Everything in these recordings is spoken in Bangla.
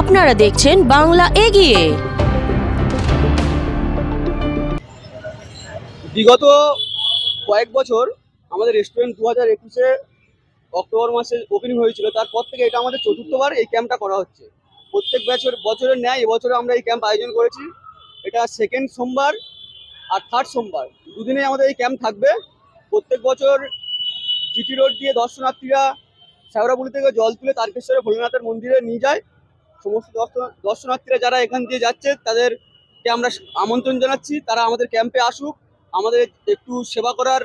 আপনারা দেখছেন বাংলা এগিয়ে। বিগত কয়েক বছর আমাদের রেস্টুরেন্ট 2021-এ অক্টোবর মাসে ওপেনিং হয়েছিল। তারপর থেকে এটা আমাদের চতুর্থবার এই ক্যাম্পটা করা হচ্ছে। প্রত্যেক বছরের ন্যায় এবছরে আমরা এই ক্যাম্প আয়োজন করেছি। এটা সেকেন্ড সোমবার আর থার্ড সোমবার, দুদিনে আমাদের এই ক্যাম্প থাকবে। প্রত্যেক বছর জিটি রোড দিয়ে দর্শনার্থীরা শেওড়াফুলি থেকে জল তুলে তারকেশ্বরে ভোলেনাথের মন্দিরে নিয়ে যায়। সমস্ত দর্শনার্থীরা যারা এখান দিয়ে যাচ্ছে তাদেরকে আমরা আমন্ত্রণ জানাচ্ছি, তারা আমাদের ক্যাম্পে আসুক, আমাদের একটু সেবা করার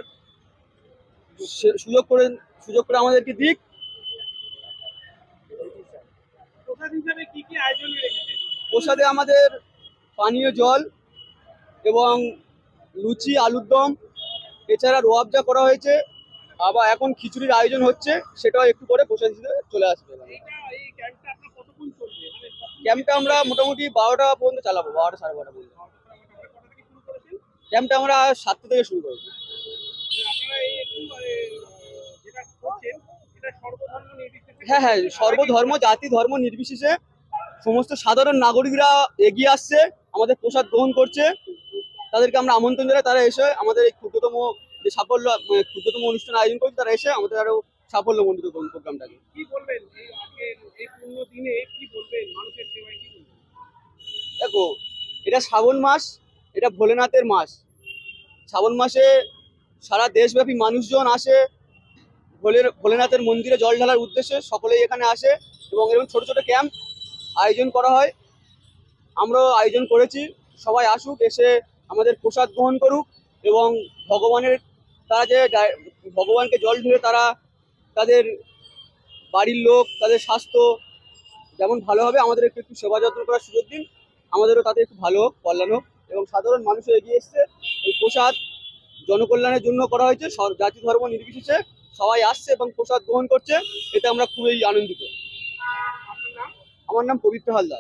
সুযোগ করে আমাদেরকে দিক। প্রসাদে আমাদের পানীয় জল এবং লুচি, আলুর দম, এছাড়া রোয়াবজা করা হয়েছে। আবার এখন খিচুড়ির আয়োজন হচ্ছে, সেটাও একটু করে প্রসাদ হিসেবে চলে আসবে। ক্যাম্পটা আমরা মোটামুটি 12টা পর্যন্ত চালাবো, 12টা সাড়ে 12টা পর্যন্ত। ক্যাম্পটা আমরা 7টা থেকে শুরু করবো। হ্যাঁ হ্যাঁ, সর্বধর্ম জাতি ধর্ম নির্বিশেষে সমস্ত সাধারণ নাগরিকরা এগিয়ে আসছে, আমাদের প্রসাদ গ্রহণ করছে। তাদেরকে আমরা আমন্ত্রণ জানাই, তারা এসে আমাদের এই ক্ষুদ্রতম অনুষ্ঠান আয়োজন করছে, তারা এসে আমাদের আরো সাফল্যমণ্ডিত করুন প্রোগ্রামটাকে। কি বলবেন এই পূর্ণ দিনে, কি বলবেন মানুষের সেবায়, কি বলবেন? দেখো, এটা শ্রাবণ মাস, এটা ভোলেনাথের মাস। শ্রাবণ মাসে সারা দেশব্যাপী মানুষজন আসে ভোলেনাথের মন্দিরে জল ঢালার উদ্দেশ্যে। সকলেই এখানে আসে এবং এরকম ছোট ছোট ক্যাম্প আয়োজন করা হয়। আমরাও আয়োজন করেছি, সবাই আসুক, এসে আমাদের প্রসাদ গ্রহণ করুক এবং ভগবানকে জল ঢেলে তারা তাদের বাড়ির লোক, তাদের স্বাস্থ্য যেমন ভালো হবে, আমাদের একটু সেবা যত্ন করার সুযোগ দিন, আমাদেরও তাতে একটু ভালো হোক, কল্যাণ হোক। এবং সাধারণ মানুষও এগিয়ে এসছে। এই প্রসাদ জনকল্যাণের জন্য করা হয়েছে, জাতি ধর্ম নির্বিশেষে সবাই আসছে এবং প্রসাদ গ্রহণ করছে। এতে আমরা খুবই আনন্দিত। আমার নাম পবিত্র হালদার।